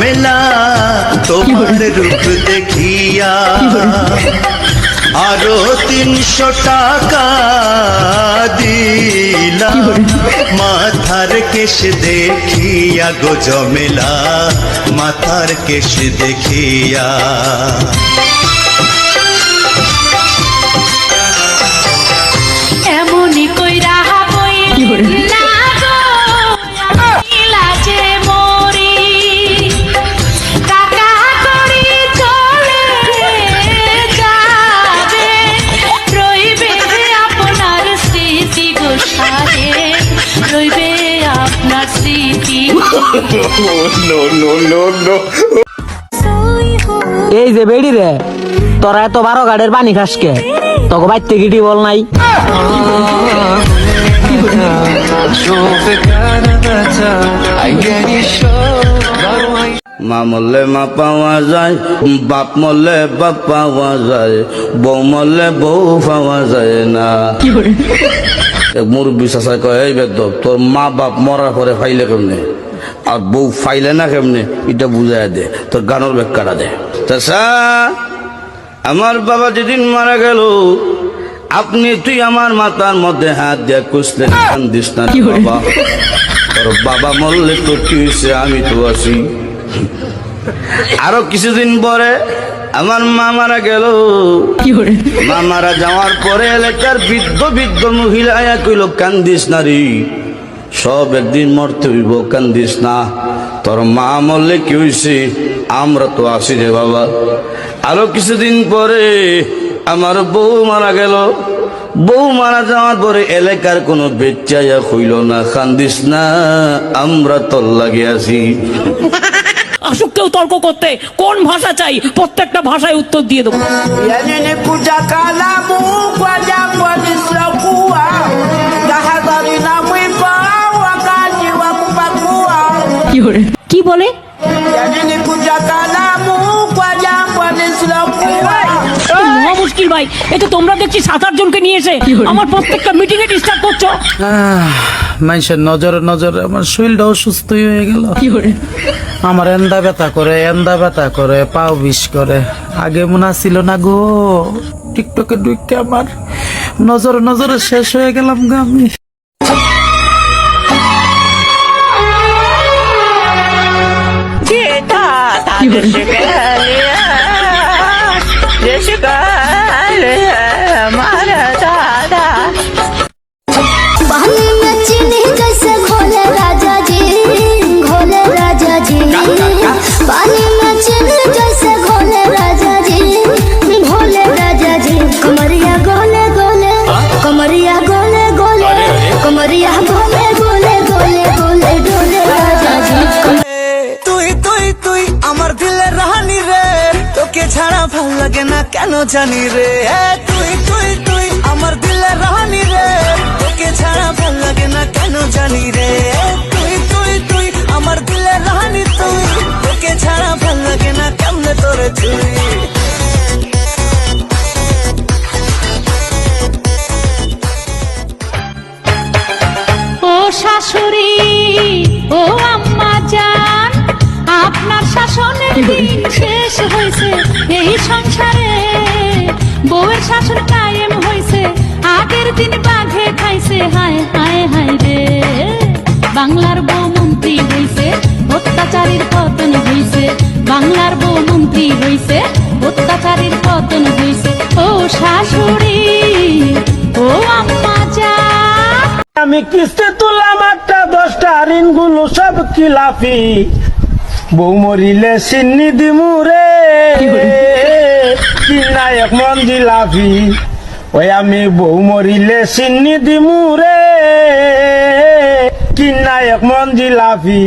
ঝামেলা তোমার রূপ দেখিয়া আরো 300 টাকা দিলাম মাথার কেশ দেখিয়া গো ঝামেলা মাথার কেশ দেখিয়া। এমনই কইরা বইলা গো লাজে মরি টাকা করি চলে যাবে রইবে আপনার স্মৃতি গো সাহে রইবে আপনার স্মৃতি। এই যে বেড়ি রে তোরা এত 12 গাড়ের পানি খাসকে তোকে বাইতে গিটি বল নাই। মা মরলে মা পাওয়া যায়, বাপ মরলে বাপ পাওয়া যায়, বউ মরলে বউ পাওয়া যায় না। মুরব্বী চাষায় কয় এই বেদব তোর মা বাপ মরার পরে ফাইলে কেমনে আর বউ ফাইলে না কেমনে এটা বুঝাই দে, তোর গানোর ব্যাখ্যাটা দে। চাষা আমার বাবা যেদিন মারা গেল তুই আমার মাথার মধ্যে হাত দিয়ে কুসলেন, কান্দিস না বাবা, তোর বাবা মরলে তো কি হয়েছে আমি তো আছি। আরো কিছুদিন পরে আমার মা মারা গেল, মা মারা যাওয়ার পরে এলাকার বৃদ্ধ বৃদ্ধ মহিলা আয়া কইল কান্দিস না রে, সব একদিন মরতে হইব, কান্দিস না, তোর মা মরলে কি হয়েছে আমরা তো আছি রে বাবা। আরো কিছুদিন পরে আমার বউ মারা গেল, বউ মারা যাওয়ার পরে এলাকার কোনো বেচাইয়া হইল না, কান্দিস না আমরা তোর লাগে আছি। আসুক কেউ তর্ক করতে কোন ভাষা চাই প্রত্যেকটা ভাষায় উত্তর দিয়ে দেবো। কি বলে মুশকিল ভাই, এটা তোমরা দেখছি 7-8 জনকে নিয়ে এসে আমার প্রত্যেকটা মিটিং এ ডিস্টার্ব করছো। মানুষের নজরে নজরে আমার শরীরটা অসুস্থ হয়ে গেল। আমার এন্দা ব্যথা করে পাও বিষ করে, আগে মনে ছিল না গো। টিকটকে ঢুকে আমার নজরে নজরে শেষ হয়ে গেলাম গো আমি। ছাড়া ভাল লাগে না কেন জানি রে, তুই আমার দিলে রানী রে, তোকে ছাড়া ভাল লাগে না কেন জানি রে, তুই আমার দিলে রানী, তোকে ছাড়া ভাল লাগে না কেমনে তোরে তুই। ও শাশুড়ি ও আম্মা জান আপনার শাসনের দিন শেষ হয়েছে এই সংসারে, বউয়ের শাসন কায়েম হয়েছে আগের দিন বাঘে খাইছে, হায় হায় হায় রে বাংলার বউ মন্ত্রী হইছে অত্যাচারীর পতন হইছে, বাংলার বউ মন্ত্রী হইছে অত্যাচারীর পতন হইছে। ও শাশুড়ি ও আম্মা জান আমি কিস্তি তুলাম 8-10টা ঋণগুলো সব খিলাফি, বউ মরিলে সিন্নি দিমুরে কি নায়ক মন জিলাফি, ওই আমি বউ মরিলে সিন্নি দিমুরে কি নায়ক মন জিলাফি।